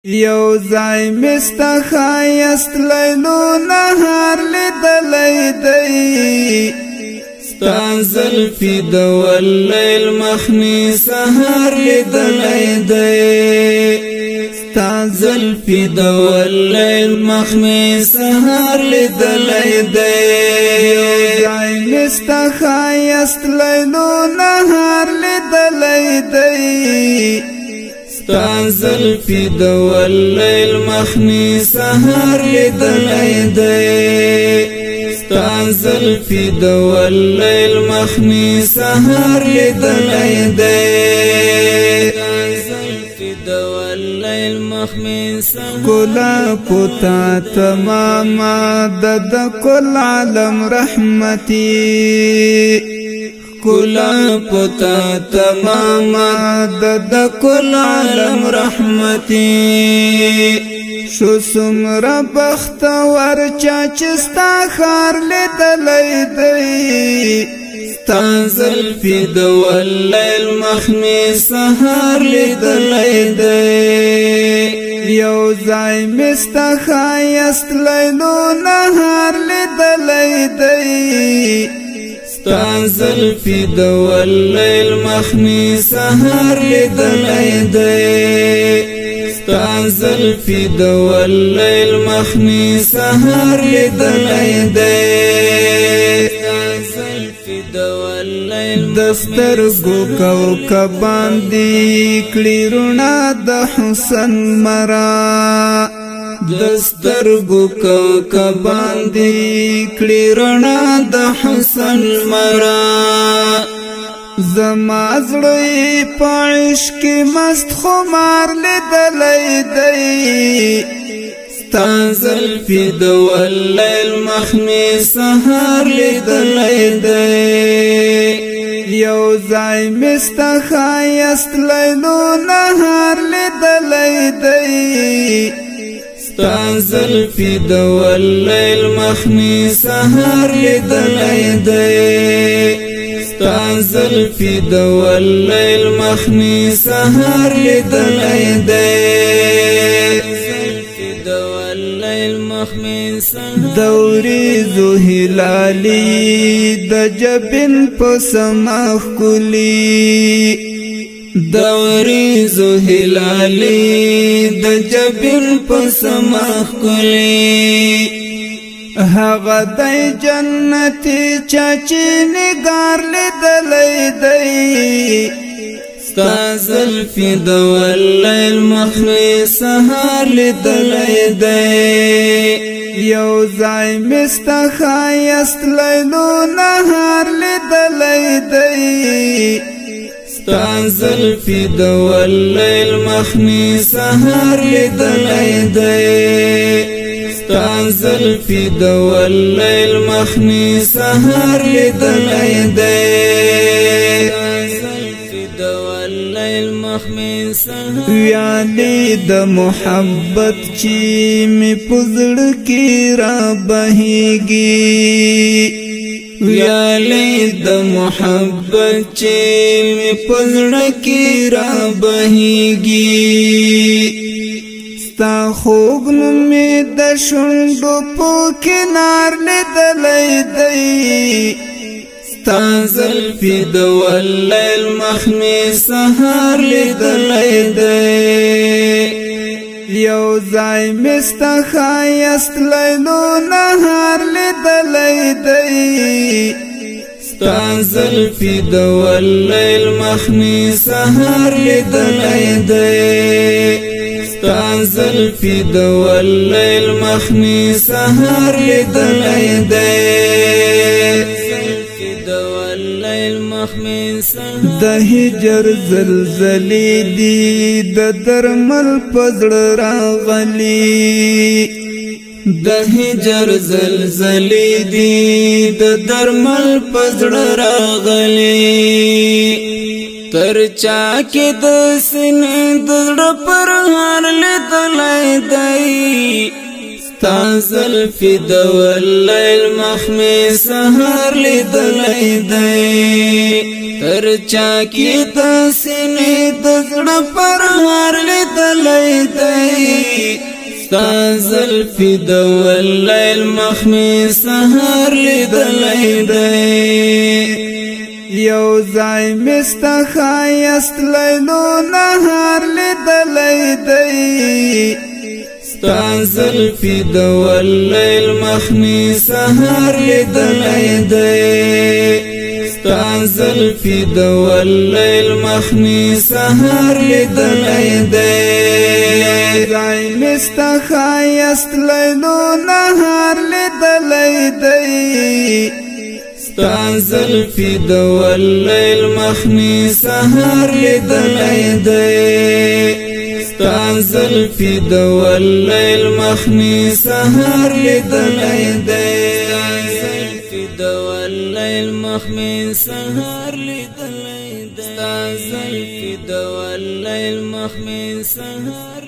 یو ځای مستا خایست لیلو نهار لیدلی دی ستا زلفی د واللیل مخنی سهار لیدلی دی ستا زلفی د واللیل مخنی سهار لیدلی دی یو ځای مستا خایست لیلو نهار لیدلی دی ستا زلفی د واللیل مخنی سهار لیدلی دی ستا زلفی د واللیل مخنی سهار لیدلی دی زلفی د واللیل مخنی سهار کلا پتا تماما د کل عالم رحمتی کلا پتا تماما د کل عالم رحمتی شو سمرا بخت ورچا چستا خار لیدلی دی ستا زلفی د واللیل مخنی سهار لیدلی دی یو ځای مستا خایست لیلو نهار لیدلی دی ستا زلفی د واللیل مخنی سهار لیدلی دی ستا زلفی د واللیل مخنی سهار لیدلی دی زلفی د واللیل دسترګو کوكبان دی کړي رڼا د حسن مرا دسترګو کوكبان دی کړي رڼا د حسن مرا زما زړه په عشق مست خمار لیدلی دی ستا زلفی د واللیل مخنی سهار لیدلی دی یو ځای مستا خایست لیلو نهار لیدلی دی ستا زلفی د واللیل مخنی سهار لیدلی دی ستا زلفی د واللیل مخنی سهار لیدلی دی زلفی د واللیل مخنی سهار دوریزو هلالی د جبین په سماخ کلی دوریزو هلالی د جبین په سماخ کلی هغه د جنتی چاچی نگار لیدلی دی ستا زلفی د واللیل مخنی سهار لیدلی دی یو ځای مستا خایست لیلو نهار لیدلی دی ستا زلفی د واللیل مخنی سهار لیدلی دی ستا زلفی د واللیل مخنی سهار لیدلی دی زلفی د واللیل مخنی سهار ویالی د محبت چی می پزړ کی را بهیږي ویالی د محبت چی می پزړ کی را بهیږي ستا خوږ نومې د شونډو په کنار لیدلی دی ستا زلفی د واللیل مخنی سهار لیدلی دی یو ځای مستا خایست لیلو نهار لیدلی دی ستا زلفی د واللیل مخنی سهار لیدلی دی ستا زلفی د واللیل مخنی سهار لیدلی دی زلفی د واللیل مخنی سهار د هجر زلزلې دی د درمل پزړه راغلی د هجر زلزلې دی د درمل پزړه راغلی ترچا کې د سینې د زړه پر هار لیدلی دی ستا زلفی د واللیل مخنی سهار لیدلی دی ترچا کی تسینی دزړه پر هار لیدلای دی ستا زلفی د واللیل مخمی سهار لیدلای دی یو ځای مستا خایست لیلو نهار لیدلای دی ستا زلفی د واللیل مخمی سهار لیدلای دی ستا زلفی د واللیل مخمی سهار لیدلای دی ځای مستا خایست لیلو نهار لیدلای دی ستا زلفی د واللیل مخمی سهار لیدلای دی ستا زلفی د واللیل مخمی سهار لیدلای دی زلفی د واللیل مخمی سهار لیدلای دی ستا زلفی د واللیل مخمی سهار